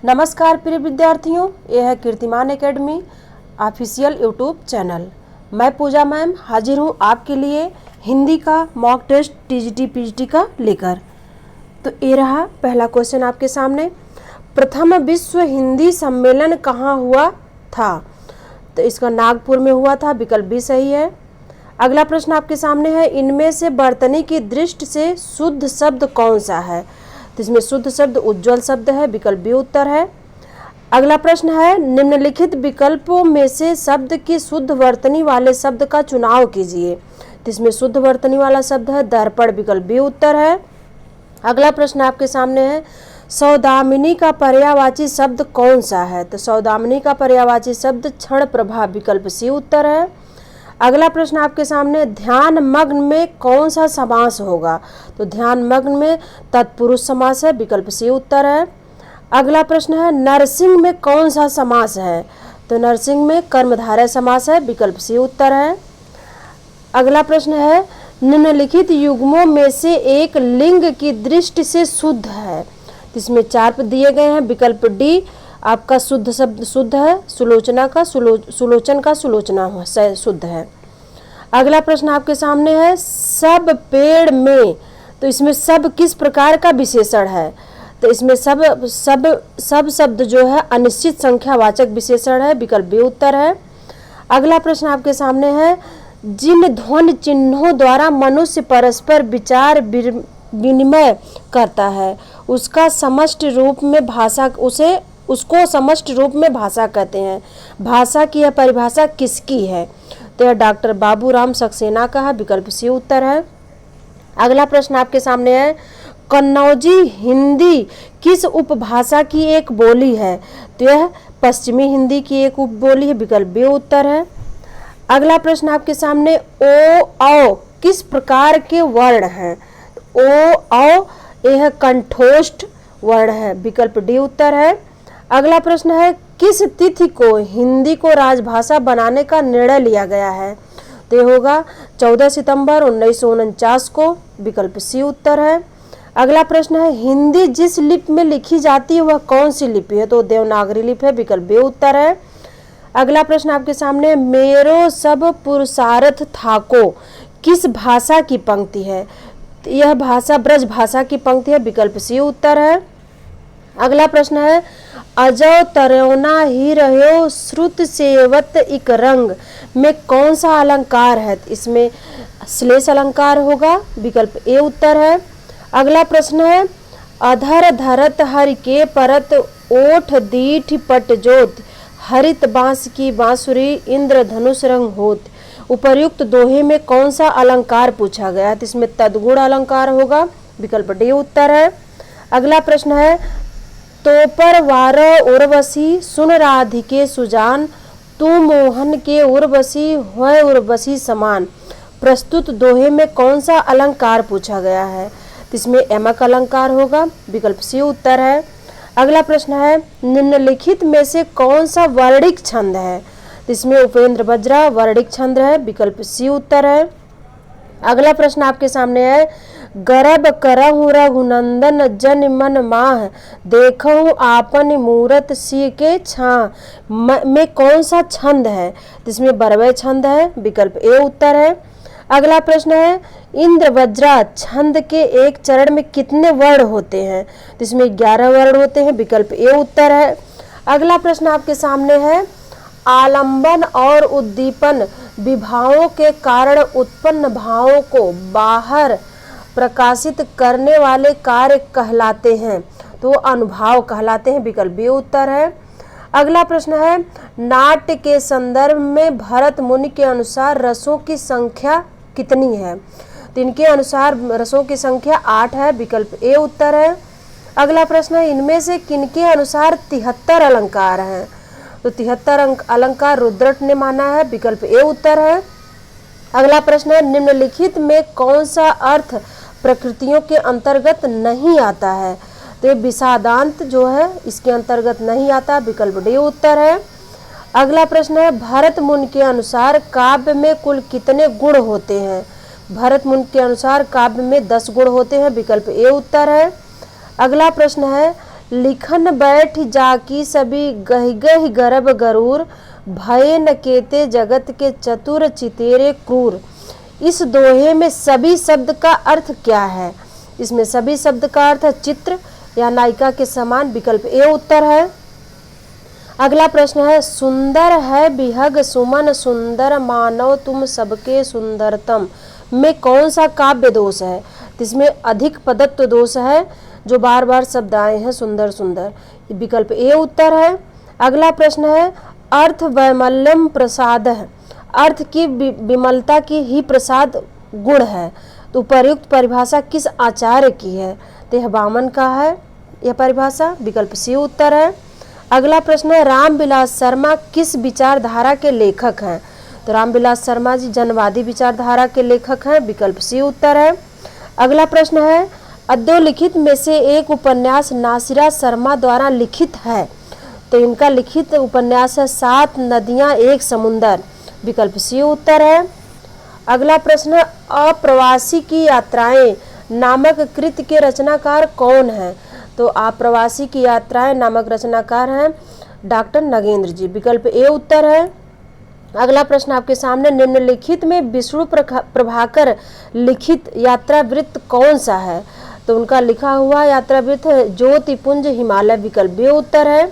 नमस्कार प्रिय विद्यार्थियों, यह है कीर्तिमान एकेडमी ऑफिशियल यूट्यूब चैनल। मैं पूजा मैम हाजिर हूँ आपके लिए हिंदी का मॉक टेस्ट टीजीटी पीजीटी का लेकर। तो ये रहा पहला क्वेश्चन आपके सामने। प्रथम विश्व हिंदी सम्मेलन कहाँ हुआ था? तो इसका नागपुर में हुआ था, विकल्प बी सही है। अगला प्रश्न आपके सामने है, इनमें से वर्तनी की दृष्टि से शुद्ध शब्द कौन सा है? तो इसमें शुद्ध शब्द उज्ज्वल शब्द है, विकल्प बी उत्तर है। अगला प्रश्न है, निम्नलिखित विकल्पों में से शब्द की शुद्ध वर्तनी वाले शब्द का चुनाव कीजिए। तो इसमें शुद्ध वर्तनी वाला शब्द है दर्पण, विकल्प बी उत्तर है। अगला प्रश्न आपके सामने है, सौदामिनी का पर्यायवाची शब्द कौन सा है? तो सौदामिनी का पर्यायवाची शब्द क्षण प्रभा, विकल्प सी उत्तर है। अगला प्रश्न आपके सामने, ध्यान मग्न में कौन सा समास होगा? तो ध्यान मग्न में तत्पुरुष समास है, विकल्प सी उत्तर है। अगला प्रश्न है, नरसिंह में कौन सा समास है? तो नरसिंह में कर्मधारय समास है, विकल्प सी उत्तर है। अगला प्रश्न है, निम्नलिखित युग्मों में से एक लिंग की दृष्टि से शुद्ध है। इसमें 4 पद दिए गए हैं, विकल्प डी आपका शुद्ध शब्द शुद्ध है, सुलोचना का सुलोचन का सुलोचना शुद्ध है। अगला प्रश्न आपके सामने है, सब पेड़ में, तो इसमें सब किस प्रकार का विशेषण है? तो इसमें सब शब्द जो है अनिश्चित संख्यावाचक विशेषण है, विकल्प बी उत्तर है। अगला प्रश्न आपके सामने है, जिन ध्वनि चिन्हों द्वारा मनुष्य परस्पर विचार विनिमय करता है उसको समष्टि रूप में भाषा कहते हैं। भाषा की यह परिभाषा किसकी है? तो यह डॉक्टर बाबूराम सक्सेना का है, विकल्प सी उत्तर है। अगला प्रश्न आपके सामने है, कन्नौजी हिंदी किस उपभाषा की एक बोली है? तो यह पश्चिमी हिंदी की एक उपबोली है, विकल्प बी उत्तर है। अगला प्रश्न आपके सामने, ओ औ किस प्रकार के वर्ण हैं? ओ औ यह कंठोष्ठ वर्ण है, विकल्प डी उत्तर है। अगला प्रश्न है, किस तिथि को हिंदी को राजभाषा बनाने का निर्णय लिया गया है? तो ये होगा 14 सितंबर 1949 को, विकल्प सी उत्तर है। अगला प्रश्न है, हिंदी जिस लिपि में लिखी जाती है वह कौन सी लिपि है? तो देवनागरी लिपि है, विकल्प बी उत्तर है। अगला प्रश्न आपके सामने, मेरो सब पुरुषार्थ थाको किस भाषा की पंक्ति है? यह भाषा ब्रज भाषा की पंक्ति है, विकल्प सी उत्तर है। अगला प्रश्न है, अजो तरौना ही रहो श्रुत सेवत इक रंग में कौन सा अलंकार है? इसमें श्लेष अलंकार होगा, विकल्प ए उत्तर है। अगला प्रश्न है, अधर धरत हरि के परत ओठ दीठ पटजोत हरित बांस की बांसुरी इंद्र धनुष रंग होत। उपर्युक्त दोहे में कौन सा अलंकार पूछा गया है? तो इसमें तदगुण अलंकार होगा, विकल्प डी उत्तर है। अगला प्रश्न है, तो पर वार उर्वशी सुन राधिके सुजान तू मोहन के उर्वशी होय उर्वशी समान। प्रस्तुत दोहे में कौन सा अलंकार पूछा गया है? तो इसमें एमक अलंकार होगा, विकल्प सी उत्तर है। अगला प्रश्न है, निम्नलिखित में से कौन सा वर्णिक छंद है? तो इसमें उपेंद्र बज्रा वर्णिक छंद है, विकल्प सी उत्तर है। अगला प्रश्न आपके सामने है, गर्भ करहु रघुनंदन जन मन माह देखहु आपन मूरत सी के छां में कौन सा छंद है? तो इसमें बरवय छंद है, विकल्प ए उत्तर है। अगला प्रश्न है, इंद्र वज्रा छंद के एक चरण में कितने वर्ण होते हैं? तो इसमें 11 वर्ण होते हैं, विकल्प ए उत्तर है। अगला प्रश्न आपके सामने है, आलंबन और उद्दीपन विभावों के कारण उत्पन्न भावों को बाहर प्रकाशित करने वाले कार्य कहलाते हैं, तो अनुभाव कहलाते हैं, विकल्प बी उत्तर है। अगला प्रश्न है, नाट्य के संदर्भ में भरत मुनि के अनुसार रसों की संख्या कितनी है? तो इनके अनुसार रसों की संख्या 8 है, विकल्प ए उत्तर है। अगला प्रश्न है, इनमें से किनके अनुसार 73 अलंकार हैं? तो 73 अलंकार रुद्रट ने माना है, विकल्प ए उत्तर है। अगला प्रश्न है, निम्नलिखित में कौन सा अर्थ प्रकृतियों के अंतर्गत नहीं आता है? तो ये विषादांत जो है इसके अंतर्गत नहीं आता, विकल्प डी उत्तर है। अगला प्रश्न है, भरत मुनि के अनुसार काव्य में कुल कितने गुण होते हैं? भरत मुनि के अनुसार काव्य में 10 गुण होते हैं, विकल्प ए उत्तर है। अगला प्रश्न है, लिखन बैठ जाकी सभी गह गह गर्भ गरूर, भय न केते जगत के चतुर चितेरे क्रूर। इस दोहे में सभी शब्द का अर्थ क्या है? इसमें सभी शब्द का अर्थ है चित्र या नायिका के समान, विकल्प ए उत्तर है। अगला प्रश्न है सुंदर है बिहग सुमन सुंदर मानव तुम सबके सुंदरतम में कौन सा काव्य दोष है? तो इसमें अधिक पदत्व दोष है, जो बार बार शब्द आए हैं सुंदर सुंदर, विकल्प ए उत्तर है। अगला प्रश्न है अर्थ वैमल्यम प्रसाद है, अर्थ की विमलता की ही प्रसाद गुण है, तो उपयुक्त परिभाषा किस आचार्य की है? तो यह वामन का है यह परिभाषा, विकल्प सी उत्तर है। अगला प्रश्न है रामविलास शर्मा किस विचारधारा के लेखक हैं? तो रामविलास शर्मा जी जनवादी विचारधारा के लेखक हैं, विकल्प सी उत्तर है। अगला प्रश्न है अधोलिखित में से एक उपन्यास नासिरा शर्मा द्वारा लिखित है, तो इनका लिखित उपन्यास है 7 नदियां एक समुंदर, विकल्प सी उत्तर है। अगला प्रश्न अप्रवासी की यात्राएं नामक कृति के रचनाकार कौन है? तो अप्रवासी की यात्राएं नामक रचनाकार हैं डॉक्टर नगेंद्र जी, विकल्प ए उत्तर है। अगला प्रश्न आपके सामने निम्नलिखित में विष्णु प्रभाकर लिखित यात्रा वृत्त कौन सा है? तो उनका लिखा हुआ यात्रा वृत्त है ज्योतिपुंज हिमालय, विकल्प बी उत्तर है।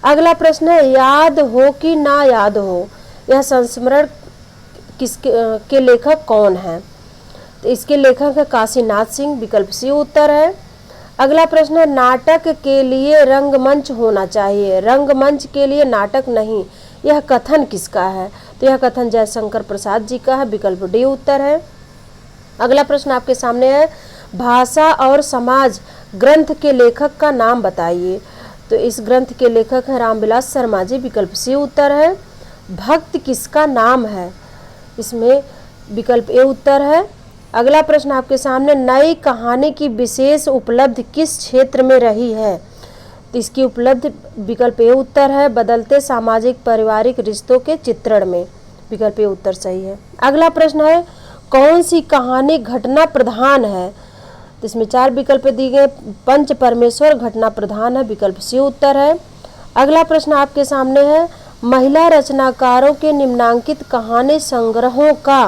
अगला प्रश्न है याद हो कि ना याद हो, यह संस्मरण किसके के लेखक कौन है? तो इसके लेखक है काशीनाथ सिंह, विकल्प सी उत्तर है। अगला प्रश्न है नाटक के लिए रंगमंच होना चाहिए, रंगमंच के लिए नाटक नहीं, यह कथन किसका है? तो यह कथन जयशंकर प्रसाद जी का है, विकल्प डी उत्तर है। अगला प्रश्न आपके सामने है भाषा और समाज ग्रंथ के लेखक का नाम बताइए, तो इस ग्रंथ के लेखक हैं रामविलास शर्मा जी, विकल्प सी उत्तर है। भक्त किसका नाम है? इसमें विकल्प ए उत्तर है। अगला प्रश्न आपके सामने नई कहानी की विशेष उपलब्धि किस क्षेत्र में रही है? तो इसकी उपलब्धि विकल्प ए उत्तर है बदलते सामाजिक पारिवारिक रिश्तों के चित्रण में, विकल्प ए उत्तर सही है। अगला प्रश्न है कौन सी कहानी घटना प्रधान है? तो इसमें 4 विकल्प दिए गए, पंच परमेश्वर घटना प्रधान है, विकल्प सी उत्तर है। अगला प्रश्न आपके सामने है महिला रचनाकारों के निम्नांकित कहानी संग्रहों का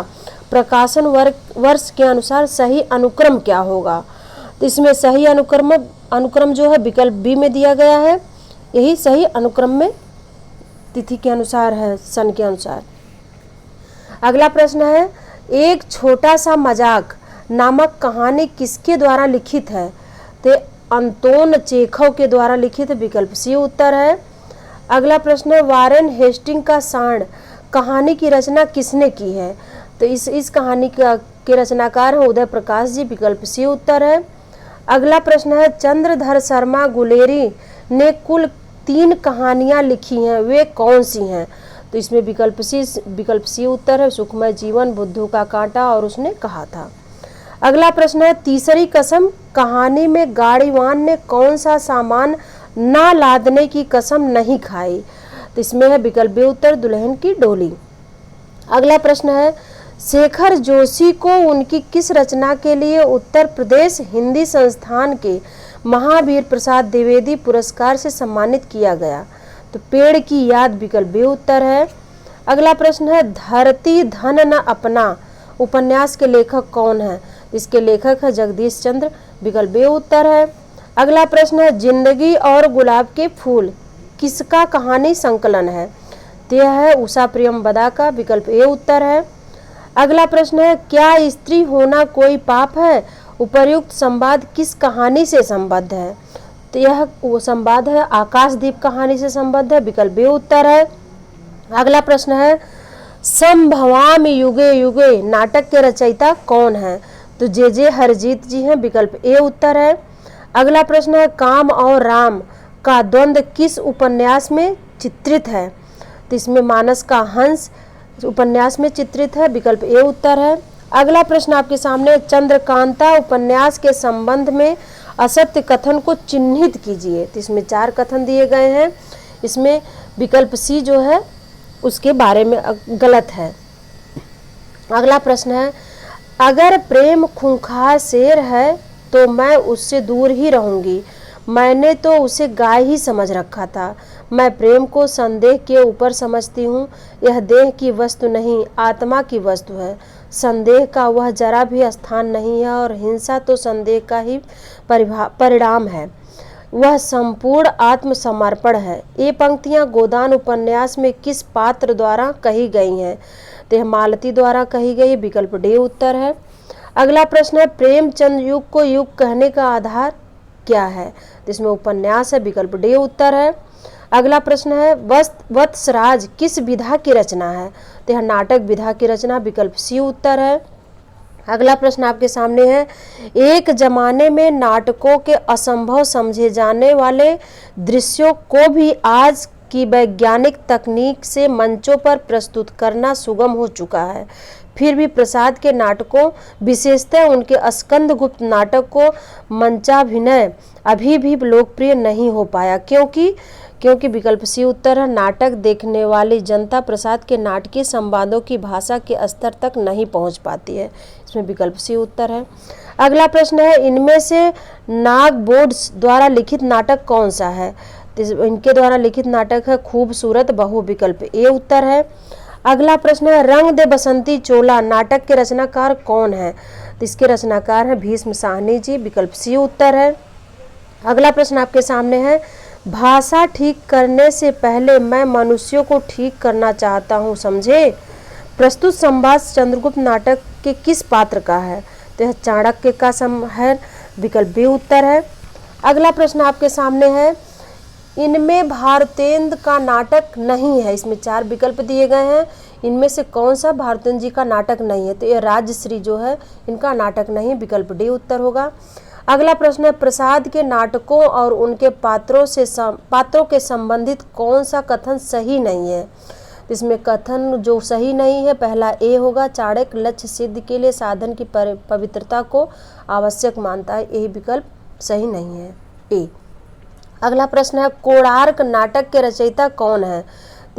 प्रकाशन वर्ष के अनुसार सही अनुक्रम क्या होगा? तो इसमें सही अनुक्रम जो है विकल्प बी में दिया गया है, यही सही अनुक्रम में तिथि के अनुसार है, सन के अनुसार। अगला प्रश्न है एक छोटा सा मजाक नामक कहानी किसके द्वारा लिखित है? तो अंतोन चेखव के द्वारा लिखित, विकल्प सी उत्तर है। अगला प्रश्न है वारेन हेस्टिंग का सांड कहानी की रचना किसने की है? तो इस कहानी के रचनाकार हैं उदय प्रकाश जी, विकल्प सी उत्तर है। अगला प्रश्न है चंद्रधर शर्मा गुलेरी ने कुल 3 कहानियां लिखी हैं, वे कौन सी हैं? तो इसमें विकल्प सी उत्तर है सुखमय जीवन, बुद्धू का कांटा और उसने कहा था। अगला प्रश्न है तीसरी कसम कहानी में गाड़ीवान ने कौन सा सामान ना लादने की कसम नहीं खाई? तो इसमें है विकल्प बी उत्तर दुल्हन की डोली। अगला प्रश्न है शेखर जोशी को उनकी किस रचना के लिए उत्तर प्रदेश हिंदी संस्थान के महावीर प्रसाद द्विवेदी पुरस्कार से सम्मानित किया गया? तो पेड़ की याद, विकल्प बी उत्तर है। अगला प्रश्न है धरती धन न अपना उपन्यास के लेखक कौन है? इसके लेखक है जगदीश चंद्र, विकल्प बी उत्तर है। अगला प्रश्न है जिंदगी और गुलाब के फूल किसका कहानी संकलन है? तो यह है उषा प्रियंवदा का, विकल्प ए उत्तर है। अगला प्रश्न है क्या स्त्री होना कोई पाप है? उपर्युक्त संवाद किस कहानी से संबद्ध है? तो यह वो संवाद है आकाशदीप कहानी से संबद्ध है, विकल्प बी उत्तर है। अगला प्रश्न है संभवामि युगे युगे नाटक के रचयिता कौन है? तो जे हरजीत जी हैं, विकल्प ए उत्तर है। अगला प्रश्न है काम और राम का द्वंद्व किस उपन्यास में चित्रित है? तो इसमें मानस का हंस उपन्यास में चित्रित है, विकल्प ए उत्तर है। अगला प्रश्न आपके सामने चंद्रकांता उपन्यास के संबंध में असत्य कथन को चिन्हित कीजिए। तो इसमें 4 कथन दिए गए हैं, इसमें विकल्प सी जो है उसके बारे में गलत है। अगला प्रश्न है अगर प्रेम खूंखार शेर है तो मैं उससे दूर ही रहूंगी, मैंने तो उसे गाय ही समझ रखा था। मैं प्रेम को संदेह के ऊपर समझती हूँ। यह देह की वस्तु नहीं, आत्मा की वस्तु है। संदेह का वह जरा भी स्थान नहीं है और हिंसा तो संदेह का ही परिणाम है। वह संपूर्ण आत्मसमर्पण है। ये पंक्तियाँ गोदान उपन्यास में किस पात्र द्वारा कही गई हैं? तो यह मालती द्वारा कही गई। विकल्प डी उत्तर है। अगला प्रश्न है, प्रेमचंद युग को युग कहने का आधार क्या है? तो इसमें उपन्यास है। विकल्प डी उत्तर है। अगला प्रश्न है, वत्सराज किस विधा की रचना है? तो यह नाटक विधा की रचना। विकल्प सी उत्तर है। अगला प्रश्न आपके सामने है, एक जमाने में नाटकों के असंभव समझे जाने वाले दृश्यों को भी आज की वैज्ञानिक तकनीक से मंचों पर प्रस्तुत करना सुगम हो चुका है। फिर भी प्रसाद के नाटकों, विशेषतः उनके स्कंदगुप्त नाटक को मंचाभिनय अभी भी लोकप्रिय नहीं हो पाया। क्योंकि विकल्प सी उत्तर है। नाटक देखने वाली जनता प्रसाद के नाटकीय संवादों की भाषा के स्तर तक नहीं पहुंच पाती है। इसमें विकल्प सी उत्तर है। अगला प्रश्न है, इनमें से नागबोर्ड्स द्वारा लिखित नाटक कौन सा है? इनके द्वारा लिखित नाटक है खूबसूरत बहू। विकल्प ए उत्तर है। अगला प्रश्न है, रंग दे बसंती चोला नाटक के रचनाकार कौन है? तो इसके रचनाकार हैं भीष्म साहनी जी। विकल्प सी उत्तर है। अगला प्रश्न आपके सामने है, भाषा ठीक करने से पहले मैं मनुष्यों को ठीक करना चाहता हूँ, समझे। प्रस्तुत संवाद चंद्रगुप्त नाटक के किस पात्र का है? तो यह चाणक्य का है। विकल्प बी उत्तर है। अगला प्रश्न आपके सामने है, इनमें भारतेंद्र का नाटक नहीं है। इसमें 4 विकल्प दिए गए हैं। इनमें से कौन सा भारतेंद्र जी का नाटक नहीं है? तो ये राजश्री जो है इनका नाटक नहीं। विकल्प डी उत्तर होगा। अगला प्रश्न है, प्रसाद के नाटकों और उनके पात्रों के संबंधित कौन सा कथन सही नहीं है? इसमें कथन जो सही नहीं है पहला ए होगा, चाणक्य लक्ष्य सिद्ध के लिए साधन की पवित्रता को आवश्यक मानता है। यही विकल्प सही नहीं है, ए। अगला प्रश्न है, कोणार्क नाटक के रचयिता कौन है?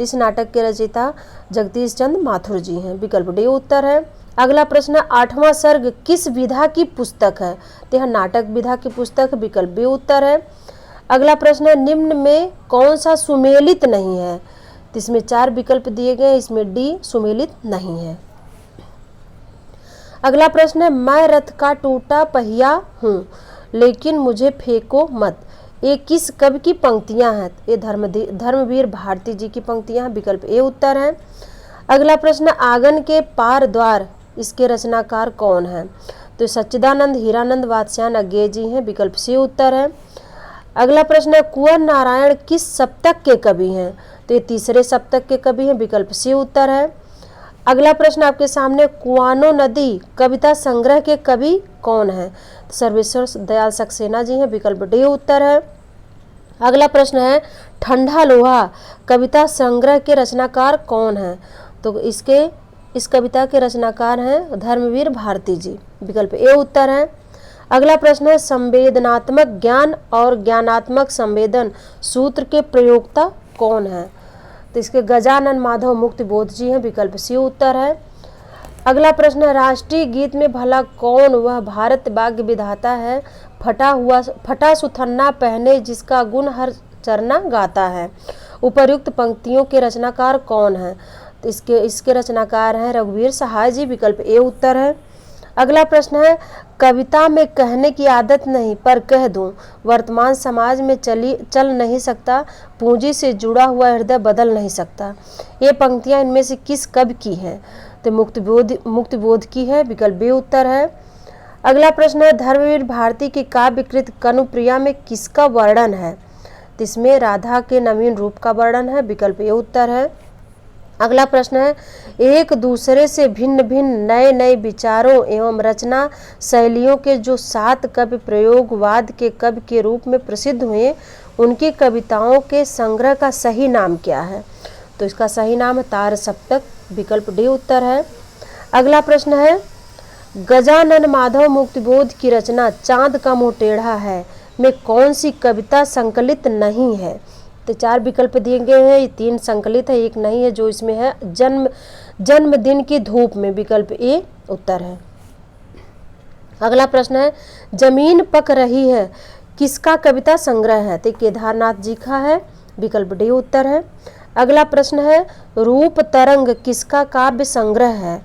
इस नाटक के रचयिता जगदीश चंद्र माथुर जी हैं। विकल्प डी उत्तर है। अगला प्रश्न, 8वां सर्ग किस विधा की पुस्तक है? तो यह नाटक विधा की पुस्तक। विकल्प बी उत्तर है। अगला प्रश्न है, निम्न में कौन सा सुमेलित नहीं है? तो इसमें 4 विकल्प दिए गए, इसमें डी सुमेलित नहीं है। अगला प्रश्न है, मैं रथ का टूटा पहिया हूँ लेकिन मुझे फेंको मत, ये किस कवि की पंक्तियां हैं? ये धर्मवीर भारती जी की पंक्तियां हैं। विकल्प ए उत्तर है। अगला प्रश्न, आंगन के पार द्वार इसके रचनाकार कौन है? तो सच्चिदानंद हीरानंद वात्स्यायन अज्ञेय जी हैं। विकल्प सी उत्तर है। अगला प्रश्न है, कुंवर नारायण किस सप्तक के कवि हैं? तो ये 3रे सप्तक के कवि हैं। विकल्प सी उत्तर है। अगला प्रश्न आपके सामने, कुआनो नदी कविता संग्रह के कवि कौन है? तो सर्वेश्वर दयाल सक्सेना जी हैं। विकल्प डी उत्तर है। अगला प्रश्न है, ठंडा लोहा कविता संग्रह के रचनाकार कौन है? तो इस कविता के रचनाकार हैं धर्मवीर भारती जी। विकल्प ए उत्तर है। अगला प्रश्न है, संवेदनात्मक ज्ञान और ज्ञानात्मक संवेदन सूत्र के प्रयोक्ता कौन है? तो इसके गजानन माधव मुक्तिबोध जी हैं। विकल्प सी उत्तर है। अगला प्रश्न है, राष्ट्रीय गीत में भला कौन वह भारत भाग्य विधाता है, फटा सुथन्ना पहने जिसका गुण हर चरना गाता है? उपर्युक्त पंक्तियों के रचनाकार कौन है? तो इसके रचनाकार हैं रघुवीर सहाय जी। विकल्प ए उत्तर है। अगला प्रश्न है, कविता में कहने की आदत नहीं पर कह दूं, वर्तमान समाज में चल नहीं सकता, पूंजी से जुड़ा हुआ हृदय बदल नहीं सकता। ये पंक्तियां इनमें से किस कवि की हैं? तो मुक्तिबोध की है। विकल्प बी उत्तर है। अगला प्रश्न है, धर्मवीर भारती की काव्यकृत कनुप्रिया में किसका वर्णन है? तो इसमें राधा के नवीन रूप का वर्णन है। विकल्प ए उत्तर है। अगला प्रश्न है, एक दूसरे से भिन्न भिन्न नए नए विचारों एवं रचना शैलियों के जो 7 कवि प्रयोगवाद के कवि के रूप में प्रसिद्ध हुए, उनकी कविताओं के संग्रह का सही नाम क्या है? तो इसका सही नाम है तार सप्तक। विकल्प डी उत्तर है। अगला प्रश्न है, गजानन माधव मुक्तिबोध की रचना चांद का मुँह टेढ़ा है में कौन सी कविता संकलित नहीं है? तो 4 विकल्प दिए गए हैं, 3 संकलित है, 1 नहीं है, जो इसमें है जन्मदिन की धूप में। विकल्प ए उत्तर है। अगला प्रश्न है, जमीन पक रही है किसका कविता संग्रह है? तो केदारनाथ जी का है, विकल्प डी उत्तर है। अगला प्रश्न है रूप तरंग किसका काव्य संग्रह है?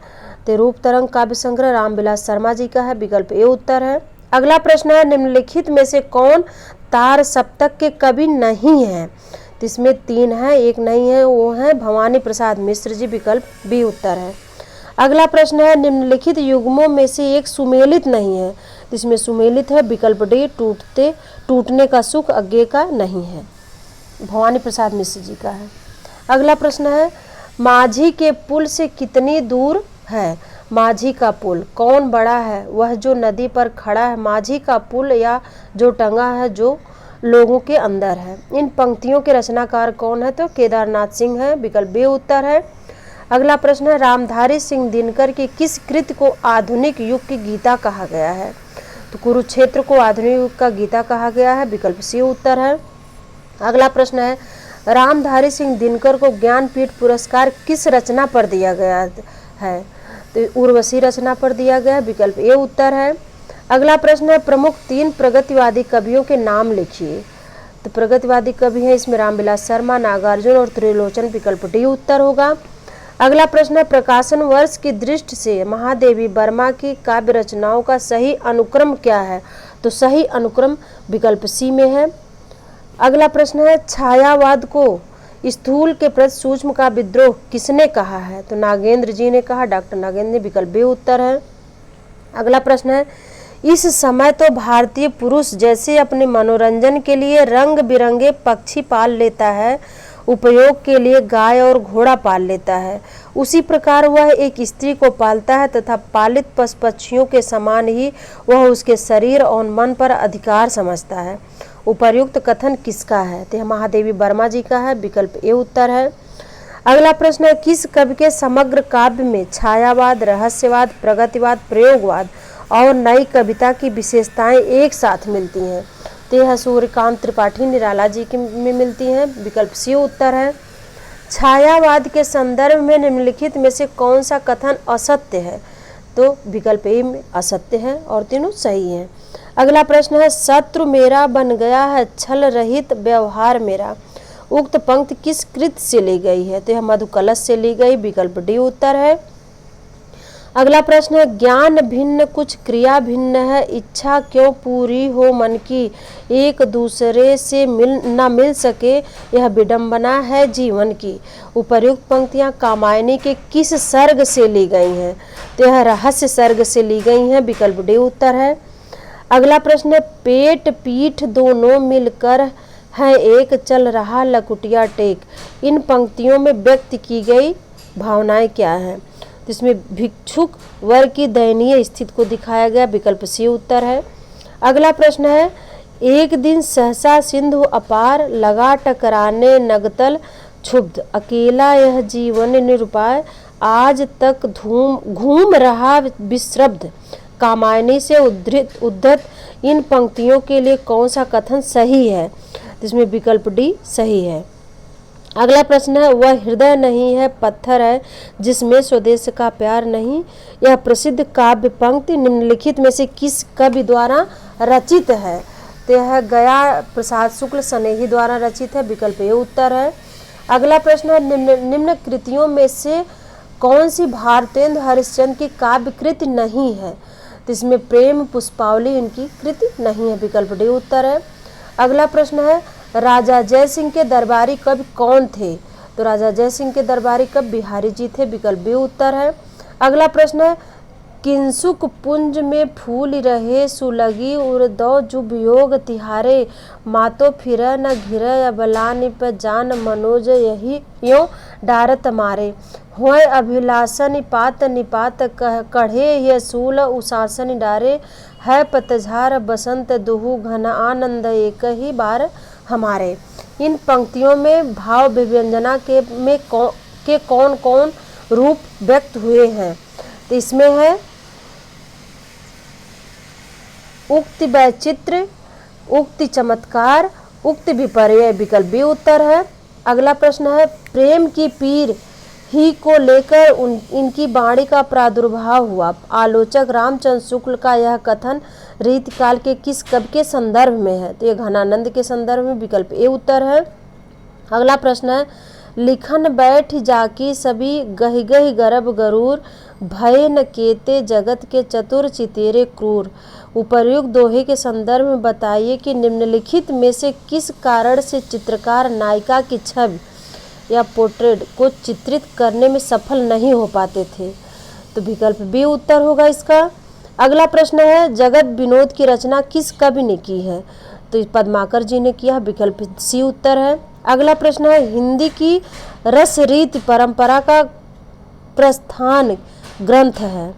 तो रूप तरंग काव्य संग्रह रामविलास शर्मा जी का है, विकल्प ए उत्तर है। अगला प्रश्न है निम्नलिखित में से कौन तार सप्तक के कवि नहीं है? तो इसमें 3 है, एक नहीं है, वो है भवानी प्रसाद मिश्र जी, विकल्प बी उत्तर है। अगला प्रश्न है निम्नलिखित युग्मों में से एक सुमेलित नहीं है? तो इसमें सुमेलित है, विकल्प डी टूटने का सुख अज्ञे का नहीं है, भवानी प्रसाद मिश्र जी का है। अगला प्रश्न है माझी के पुल से कितनी दूर है? माझी का पुल कौन बड़ा है? वह जो नदी पर खड़ा है, माझी का पुल या जो टंगा है जो लोगों के अंदर है। इन पंक्तियों के रचनाकार कौन है? तो केदारनाथ सिंह है, विकल्प बी उत्तर है। अगला प्रश्न है रामधारी सिंह दिनकर की किस कृति को आधुनिक युग की गीता कहा गया है? तो कुरुक्षेत्र को आधुनिक युग का गीता कहा गया है, विकल्प सी उत्तर है। अगला प्रश्न है रामधारी सिंह दिनकर को ज्ञानपीठ पुरस्कार किस रचना पर दिया गया है? तो उर्वशी रचना पर दिया गया, विकल्प ए उत्तर है। अगला प्रश्न है प्रमुख 3 प्रगतिवादी कवियों के नाम लिखिए। तो प्रगतिवादी कवि हैं इसमें रामविलास शर्मा, नागार्जुन और त्रिलोचन, विकल्प डी उत्तर होगा। अगला प्रश्न है प्रकाशन वर्ष की दृष्टि से महादेवी वर्मा की काव्य रचनाओं का सही अनुक्रम क्या है? तो सही अनुक्रम विकल्प सी में है। अगला प्रश्न है छायावाद को स्थूल के प्रति सूक्ष्म का विद्रोह किसने कहा है? तो नागेंद्र जी ने कहा, डॉक्टर नागेंद्र ने, विकल्प बी उत्तर है। अगला प्रश्न है इस समय तो भारतीय पुरुष जैसे अपने मनोरंजन के लिए रंग बिरंगे पक्षी पाल लेता है, उपयोग के लिए गाय और घोड़ा पाल लेता है, उसी प्रकार वह एक स्त्री को पालता है तथा पालित पशु पक्षियों के समान ही वह उसके शरीर और मन पर अधिकार समझता है। उपर्युक्त कथन किसका है? तो महादेवी वर्मा जी का है, विकल्प ए उत्तर है। अगला प्रश्न है किस कवि के समग्र काव्य में छायावाद, रहस्यवाद, प्रगतिवाद, प्रयोगवाद और नई कविता की विशेषताएं एक साथ मिलती हैं? तो यह सूर्यकांत त्रिपाठी निराला जी की में मिलती हैं, विकल्प सी उत्तर है। छायावाद के संदर्भ में निम्नलिखित में से कौन सा कथन असत्य है? तो विकल्प ए में असत्य है और तीनों सही हैं। अगला प्रश्न है शत्रु मेरा बन गया है छल रहित व्यवहार मेरा, उक्त पंक्ति किस कृत से ली गई है? तो यह मधुकलश से ली गई, विकल्प डी उत्तर है। अगला प्रश्न है ज्ञान भिन्न कुछ क्रिया भिन्न है, इच्छा क्यों पूरी हो मन की, एक दूसरे से मिल सके यह विडंबना है जीवन की। उपर्युक्त पंक्तियां कामायनी के किस सर्ग से ली गई हैं? तो यह रहस्य सर्ग से ली गई हैं, विकल्प डी उत्तर है। अगला प्रश्न है पेट पीठ दोनों मिलकर है एक चल रहा लकुटिया टेक, इन पंक्तियों में व्यक्त की गई भावनाएं क्या हैं? जिसमें भिक्षुक वर्ग की दयनीय स्थिति को दिखाया गया, विकल्प सी उत्तर है। अगला प्रश्न है एक दिन सहसा सिंधु अपार लगा टकराने नगतल क्षुब्ध, अकेला यह जीवन निरुपाय आज तक घूम रहा विश्रब्ध, कामायनी से उद्धत इन पंक्तियों के लिए कौन सा कथन सही है? जिसमें विकल्प डी सही है। अगला प्रश्न है वह हृदय नहीं है पत्थर है जिसमें स्वदेश का प्यार नहीं, यह प्रसिद्ध काव्य पंक्ति निम्नलिखित में से किस कवि द्वारा रचित है? तो यह गया प्रसाद शुक्ल स्नेही द्वारा रचित है, विकल्प ए उत्तर है। अगला प्रश्न है निम्न कृतियों में से कौन सी भारतेंद्र हरिश्चंद्र की काव्य कृति नहीं है? तो इसमें प्रेम पुष्पावली इनकी कृति नहीं है, विकल्प डी उत्तर है। अगला प्रश्न है राजा जयसिंह के दरबारी कवि कौन थे? तो राजा जयसिंह के दरबारी कवि बिहारी जी थे, विकल्प बी उत्तर है। अगला प्रश्न है किंसुक पुंज में फूल रहे सुलगी उर्दौ जुब योग तिहारे, मातो फिर न घिर अबलानि पे जान मनोज यही यो डारत मारे, होय अभिलाषा निपात निपात कढ़े ये सूल उशासन डारे, है पतझार बसंत दुहु घन आनंद एक ही बार हमारे। इन पंक्तियों में भाव विव्यंजना के कौन कौन रूप व्यक्त हुए हैं? तो इसमें है उक्ति वैचित्र, उक्ति चमत्कार, उक्ति विपर्यय, विकल्प बी उत्तर है। अगला प्रश्न है प्रेम की पीर ही को लेकर इनकी वाणी का प्रादुर्भाव हुआ, आलोचक रामचंद्र शुक्ल का यह कथन रीतिकाल के किस कवि के संदर्भ में है? तो ये घनानंद के संदर्भ में, विकल्प ए उत्तर है। अगला प्रश्न है, लिखन बैठ जाकी सभी गहि गहि गर्भ गरूर, भय न केते जगत के चतुर चितेरे क्रूर। उपर्युक्त दोहे के संदर्भ में बताइए कि निम्नलिखित में से किस कारण से चित्रकार नायिका की छवि या पोर्ट्रेट को चित्रित करने में सफल नहीं हो पाते थे? तो विकल्प बी उत्तर होगा इसका। अगला प्रश्न है, जगत विनोद की रचना किस कवि ने की है? तो पद्माकर जी ने किया, विकल्प सी उत्तर है। अगला प्रश्न है, हिंदी की रस रीति परंपरा का प्रस्थान ग्रंथ है?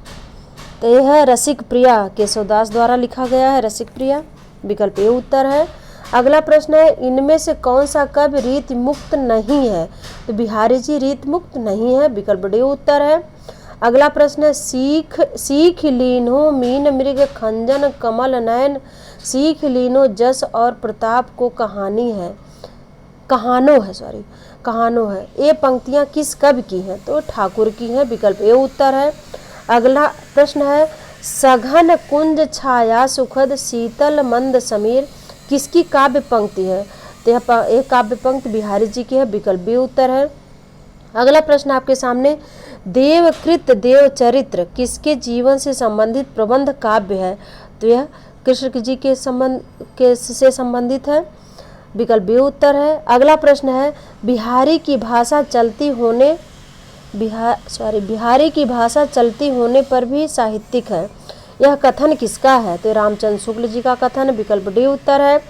तो यह है रसिक प्रिया, केशवदास द्वारा लिखा गया है रसिक प्रिया, विकल्प ए उत्तर है। अगला प्रश्न है, इनमें से कौन सा कवि रीति मुक्त नहीं है? तो बिहारी जी रीति मुक्त नहीं है, विकल्प डी उत्तर है। अगला प्रश्न है, सीख लीनो मीन मृग खंजन कमल नयन, सीख लीनो जस और प्रताप को कहानो है। ये पंक्तियां किस कवि की हैं? तो ठाकुर की हैं, विकल्प ए उत्तर है। अगला प्रश्न है, सघन कुंज छाया सुखद शीतल मंद समीर किसकी काव्य पंक्ति है? तो यह काव्य पंक्ति बिहारी जी की है, विकल्प बी उत्तर है। अगला प्रश्न आपके सामने, देवकृत देवचरित्र किसके जीवन से संबंधित प्रबंध काव्य है? तो यह कृष्ण जी के से संबंधित है, विकल्प बी उत्तर है। अगला प्रश्न है, बिहारी की भाषा चलती होने पर भी साहित्यिक है, यह कथन किसका है? तो रामचंद्र शुक्ल जी का कथन, विकल्प डी उत्तर है।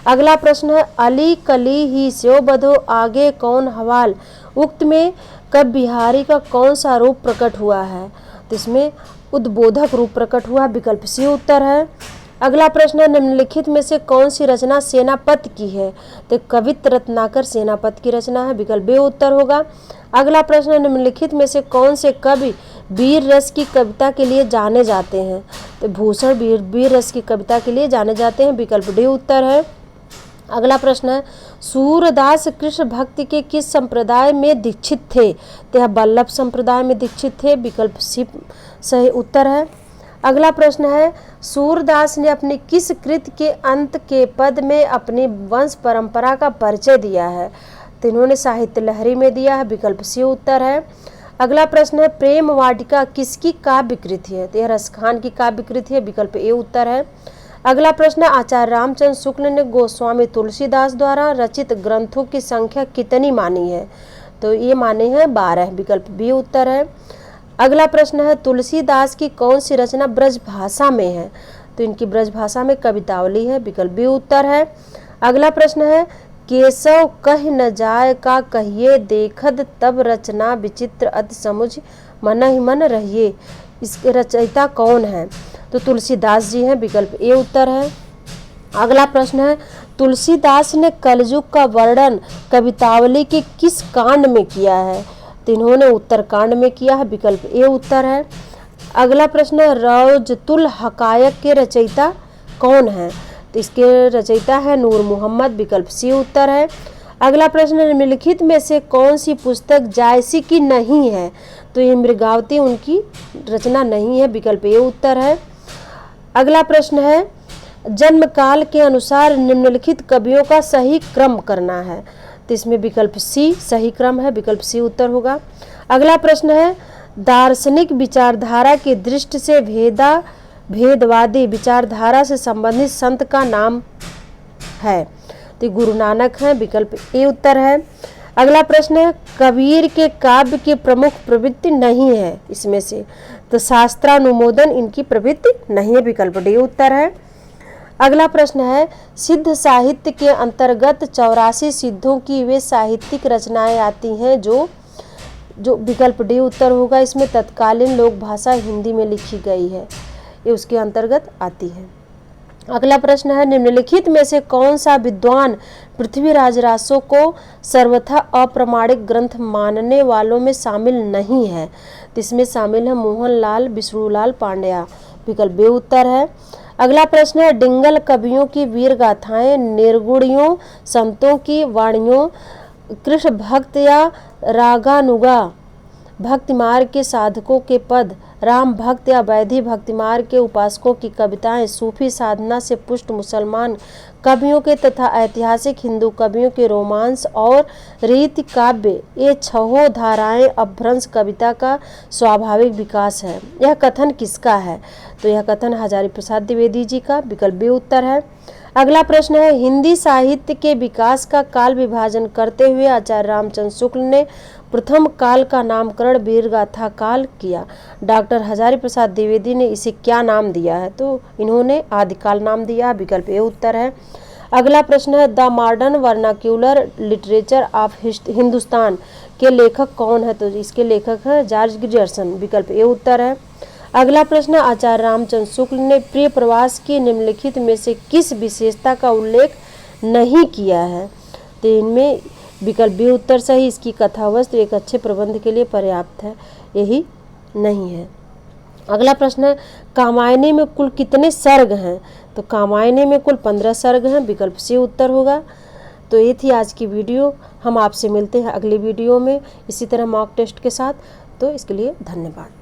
अगला प्रश्न है, अली कली ही स्यो बधो आगे कौन हवाल, उक्त में कवि बिहारी का कौन सा रूप प्रकट हुआ है? तो इसमें उद्बोधक रूप प्रकट हुआ, विकल्प सी उत्तर है। अगला प्रश्न है, निम्नलिखित में से कौन सी रचना सेनापति की है? तो कवित्र रत्नाकर सेनापति की रचना है, विकल्प बी उत्तर होगा। अगला प्रश्न है, निम्नलिखित में से कौन से कवि वीर रस की कविता के लिए जाने जाते हैं? तो भूषण वीर रस की कविता के लिए जाने जाते हैं, विकल्प डी उत्तर है। अगला प्रश्न है, सूरदास कृष्ण भक्ति के किस संप्रदाय में दीक्षित थे? तो यह वल्लभ संप्रदाय में दीक्षित थे, विकल्प सी सही उत्तर है। अगला प्रश्न है, सूरदास ने अपनी किस कृति के अंत के पद में अपनी वंश परंपरा का परिचय दिया है? तो इन्होंने साहित्य लहरी में दिया है, विकल्प सी उत्तर है। अगला प्रश्न है, प्रेम वाटिका किसकी काव्य कृति है? तो यह रसखान की काव्य कृति है, विकल्प ए उत्तर है। अगला प्रश्न है, आचार्य रामचंद्र शुक्ल ने गोस्वामी तुलसीदास द्वारा रचित ग्रंथों की संख्या कितनी मानी है? तो ये माने हैं 12, विकल्प बी उत्तर है। अगला प्रश्न है, तुलसीदास की कौन सी रचना ब्रज भाषा में है? तो इनकी ब्रज भाषा में कवितावली है, विकल्प बी उत्तर है। अगला प्रश्न है, केशव कह न जाय का कहिए देखद तब रचना विचित्र अति समुझ मन ही मन रहिए, इसके रचयिता कौन है? तो तुलसीदास जी हैं, विकल्प ए उत्तर है। अगला प्रश्न है, तुलसीदास ने कलयुग का वर्णन कवितावली के किस कांड में किया है? तो इन्होंने उत्तरकांड में किया है, विकल्प ए उत्तर है। अगला प्रश्न है, रौजतुल हकायक के रचयिता कौन है? तो इसके रचयिता है नूर मोहम्मद, विकल्प सी उत्तर है। अगला प्रश्न, निम्नलिखित में से कौन सी पुस्तक जायसी की नहीं है? तो ये मृगावती उनकी रचना नहीं है, विकल्प ए उत्तर है। अगला प्रश्न है, जन्म काल के अनुसार निम्नलिखित कवियों का सही क्रम करना है। तो इसमें विकल्प सी सही क्रम है, विकल्प सी उत्तर होगा। अगला प्रश्न है, दार्शनिक विचारधारा की दृष्टि से भेदवादी विचारधारा से संबंधित संत का नाम है? तो गुरु नानक है, विकल्प ए उत्तर है। अगला प्रश्न है, कबीर के काव्य की प्रमुख प्रवृत्ति नहीं है इसमें से? तो शास्त्रानुमोदन इनकी प्रवृत्ति नहीं है, विकल्प डी उत्तर है। अगला प्रश्न है, सिद्ध साहित्य के अंतर्गत 84 सिद्धों की वे साहित्यिक रचनाएं आती हैं जो विकल्प डी उत्तर होगा। इसमें तत्कालीन लोक भाषा हिंदी में लिखी गई है, ये उसके अंतर्गत आती है। अगला प्रश्न है, निम्नलिखित में से कौन सा विद्वान पृथ्वीराज रासो को सर्वथा अप्रमाणिक ग्रंथ मानने वालों में शामिल नहीं है? तो इसमें शामिल है मोहनलाल विष्णुलाल पांड्या, विकल्प बे उत्तर है। अगला प्रश्न है, डिंगल कवियों की वीर गाथाएं निर्गुणियों संतों की वाणियों कृष्ण भक्त या रागानुगा भक्ति मार्ग के साधकों के पद राम भक्त या वैधि भक्ति मार्ग के उपासकों की कविताएं सूफी साधना से पुष्ट मुसलमान कवियों के तथा ऐतिहासिक हिंदू कवियों के रोमांस और रीति काव्य, ये छहों धाराएं अपभ्रंश कविता का स्वाभाविक विकास है। यह कथन किसका है? तो यह कथन हजारी प्रसाद द्विवेदी जी का। विकल्प बी उत्तर है। अगला प्रश्न है, हिंदी साहित्य के विकास का काल विभाजन करते हुए आचार्य रामचंद्र शुक्ल ने प्रथम काल का नामकरण वीरगाथा काल किया। डॉक्टर हजारी प्रसाद द्विवेदी ने इसे क्या नाम दिया है? तो इन्होंने आदिकाल नाम दिया। विकल्प ए उत्तर है। अगला प्रश्न है, the modern vernacular literature of Hindustan के लेखक कौन है? तो इसके लेखक है जॉर्ज ग्रियर्सन। विकल्प ए उत्तर है। अगला प्रश्न, आचार्य रामचंद्र शुक्ल ने प्रिय प्रवास की निम्नलिखित में से किस विशेषता का उल्लेख नहीं किया है? तो इनमें विकल्प बी उत्तर सही। इसकी कथा वस्तु एक अच्छे प्रबंध के लिए पर्याप्त है, यही नहीं है। अगला प्रश्न है, कामायनी में कुल कितने सर्ग हैं? तो कामायनी में कुल 15 सर्ग हैं। विकल्प सी उत्तर होगा। तो ये थी आज की वीडियो। हम आपसे मिलते हैं अगली वीडियो में इसी तरह मॉक टेस्ट के साथ। तो इसके लिए धन्यवाद।